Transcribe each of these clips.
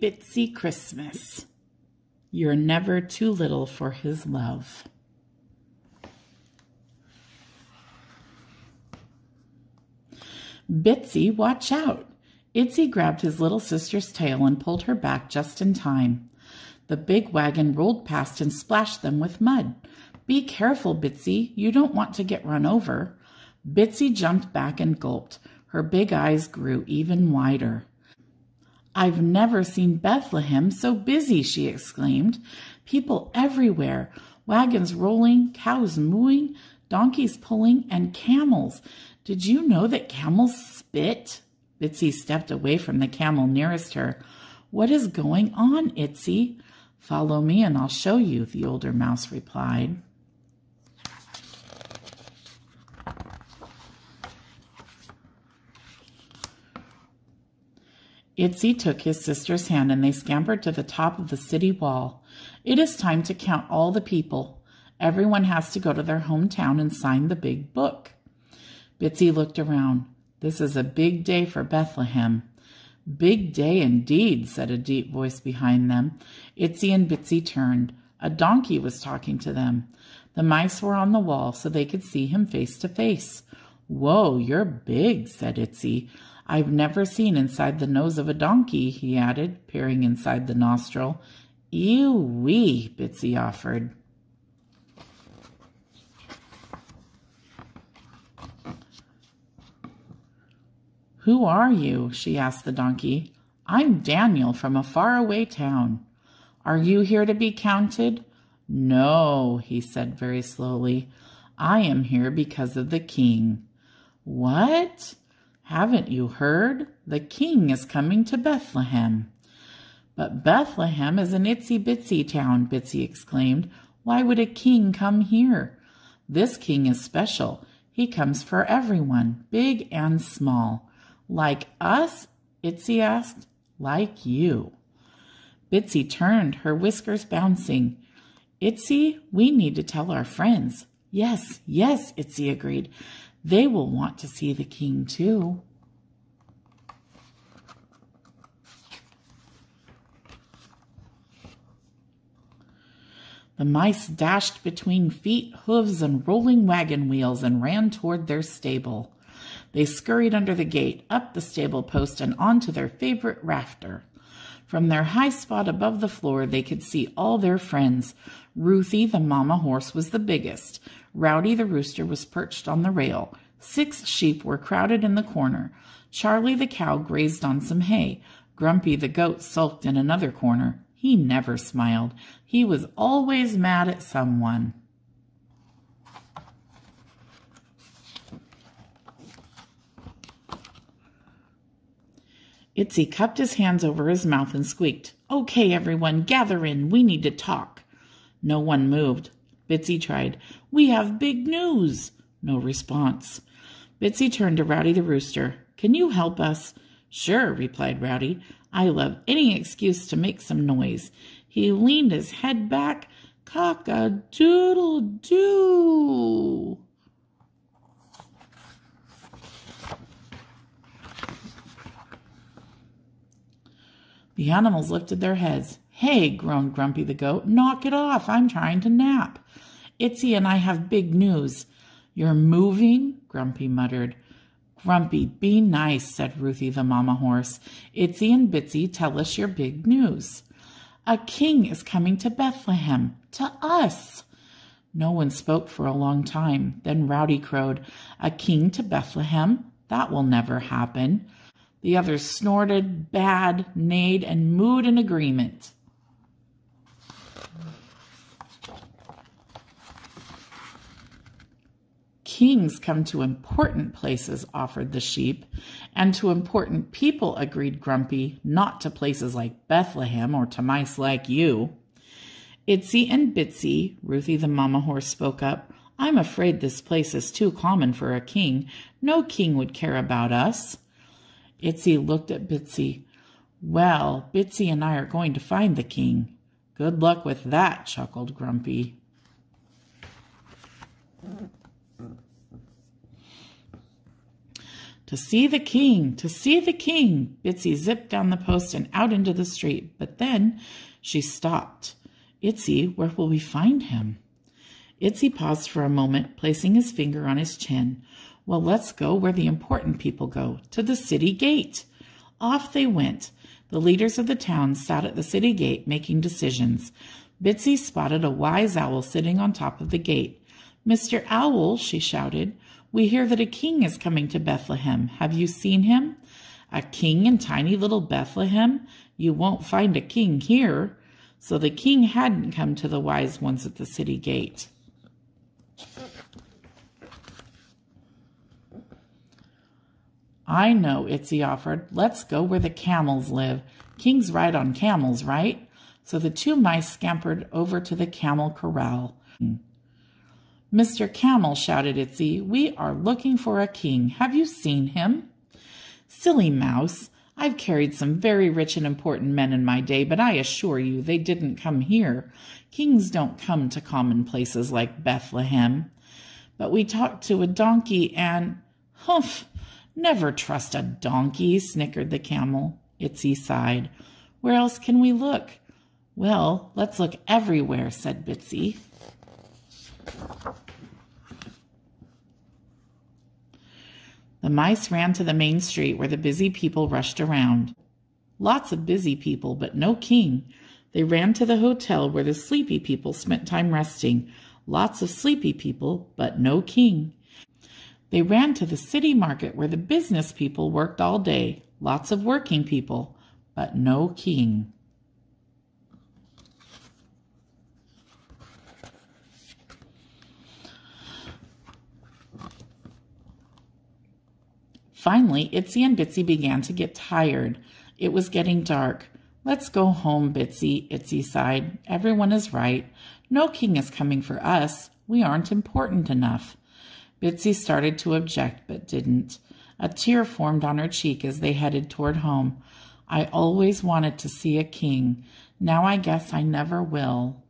Bitsy Christmas. You're never too little for his love. Bitsy, watch out! Itsy grabbed his little sister's tail and pulled her back just in time. The big wagon rolled past and splashed them with mud. Be careful, Bitsy. You don't want to get run over. Bitsy jumped back and gulped. Her big eyes grew even wider. I've never seen Bethlehem so busy, she exclaimed. People everywhere, wagons rolling, cows mooing, donkeys pulling, and camels. Did you know that camels spit? Bitsy stepped away from the camel nearest her. What is going on, Itsy? Follow me and I'll show you, the older mouse replied. Itsy took his sister's hand and they scampered to the top of the city wall. It is time to count all the people. Everyone has to go to their hometown and sign the big book. Bitsy looked around. This is a big day for Bethlehem. Big day indeed, said a deep voice behind them. Itsy and Bitsy turned. A donkey was talking to them. The mice were on the wall so they could see him face to face. Whoa, you're big, said Itsy. I've never seen inside the nose of a donkey, he added, peering inside the nostril. Ew-wee, Bitsy offered. Who are you? She asked the donkey. I'm Daniel from a faraway town. Are you here to be counted? No, he said very slowly. I am here because of the king. What? Haven't you heard? The king is coming to Bethlehem. But Bethlehem is an itsy-bitsy town, Bitsy exclaimed. Why would a king come here? This king is special. He comes for everyone, big and small. Like us? Itsy asked. Like you. Bitsy turned, her whiskers bouncing. Itsy, we need to tell our friends. Yes, yes, Itsy agreed. They will want to see the king too. The mice dashed between feet, hooves, and rolling wagon wheels and ran toward their stable. They scurried under the gate, up the stable post, and onto their favorite rafter. From their high spot above the floor, they could see all their friends. Ruthie, the mama horse, was the biggest. Rowdy, the rooster, was perched on the rail. 6 sheep were crowded in the corner. Charlie, the cow, grazed on some hay. Grumpy, the goat, sulked in another corner. He never smiled. He was always mad at someone. Itsy cupped his hands over his mouth and squeaked, Okay, everyone, gather in. We need to talk. No one moved. Bitsy tried, We have big news. No response. Bitsy turned to Rowdy the rooster. Can you help us? Sure, replied Rowdy. I love any excuse to make some noise. He leaned his head back. Cock-a-doodle-doo. The animals lifted their heads. Hey, groaned Grumpy the goat, knock it off. I'm trying to nap. Itsy and I have big news. You're moving? Grumpy muttered. Grumpy, be nice, said Ruthie the mama horse. Itsy and Bitsy, tell us your big news. A king is coming to Bethlehem. To us. No one spoke for a long time. Then Rowdy crowed, A king to Bethlehem? That will never happen. The others snorted, bad, neighed, and mooed in agreement. Kings come to important places, offered the sheep. And to important people, agreed Grumpy, not to places like Bethlehem or to mice like you. Itsy and Bitsy, Ruthie the mama horse spoke up, I'm afraid this place is too common for a king. No king would care about us. Itsy looked at Bitsy. Well, Bitsy and I are going to find the king. Good luck with that, chuckled Grumpy. To see the king! To see the king! Bitsy zipped down the post and out into the street, but then she stopped. Itsy, where will we find him? Itsy paused for a moment, placing his finger on his chin. Well, let's go where the important people go, to the city gate. Off they went. The leaders of the town sat at the city gate making decisions. Bitsy spotted a wise owl sitting on top of the gate. Mr. Owl, she shouted, we hear that a king is coming to Bethlehem. Have you seen him? A king in tiny little Bethlehem? You won't find a king here. So the king hadn't come to the wise ones at the city gate. I know, Itsy offered. Let's go where the camels live. Kings ride on camels, right? So the two mice scampered over to the camel corral. Mr. Camel, shouted Itsy, we are looking for a king. Have you seen him? Silly mouse, I've carried some very rich and important men in my day, but I assure you they didn't come here. Kings don't come to common places like Bethlehem. But we talked to a donkey and... Humph! Never trust a donkey, snickered the camel. Itsy sighed. Where else can we look? Well, let's look everywhere, said Bitsy. The mice ran to the main street where the busy people rushed around. Lots of busy people, but no king. They ran to the hotel where the sleepy people spent time resting. Lots of sleepy people, but no king. They ran to the city market where the business people worked all day. Lots of working people, but no king. Finally, Itsy and Bitsy began to get tired. It was getting dark. Let's go home, Bitsy, Itsy sighed. Everyone is right. No king is coming for us. We aren't important enough. Bitsy started to object, but didn't. A tear formed on her cheek as they headed toward home. I always wanted to see a king. Now I guess I never will.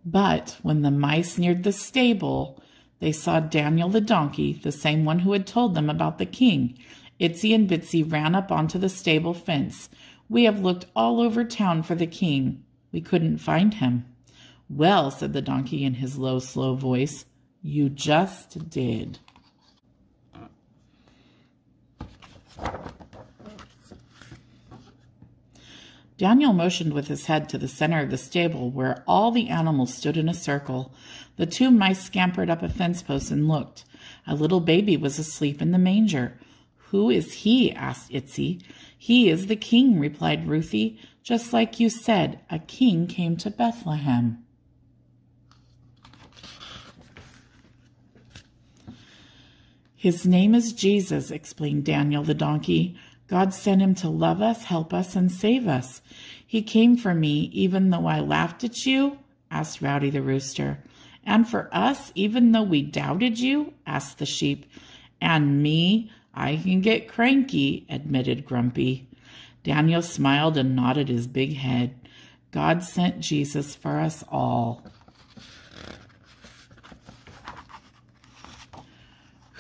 But when the mice neared the stable, they saw Daniel the donkey, the same one who had told them about the king. Itsy and Bitsy ran up onto the stable fence. We have looked all over town for the king. We couldn't find him. Well, said the donkey in his low, slow voice, you just did. Daniel motioned with his head to the center of the stable where all the animals stood in a circle. The two mice scampered up a fence post and looked. A little baby was asleep in the manger. Who is he? Asked Itsy. He is the king, replied Ruthie. Just like you said, a king came to Bethlehem. His name is Jesus, explained Daniel the donkey. God sent him to love us, help us, and save us. He came for me, even though I laughed at you? Asked Rowdy the rooster. And for us, even though we doubted you? Asked the sheep. And me? I can get cranky, admitted Grumpy. Daniel smiled and nodded his big head. God sent Jesus for us all.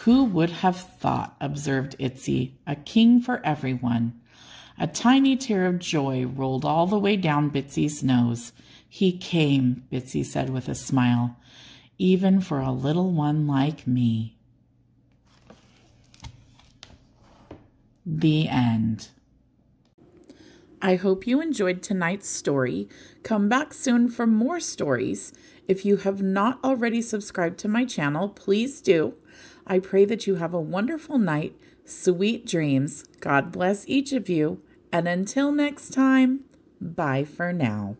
Who would have thought, observed Itsy, a king for everyone. A tiny tear of joy rolled all the way down Bitsy's nose. He came, Bitsy said with a smile, even for a little one like me. The end. I hope you enjoyed tonight's story. Come back soon for more stories. If you have not already subscribed to my channel, please do. I pray that you have a wonderful night, sweet dreams. God bless each of you. And until next time, bye for now.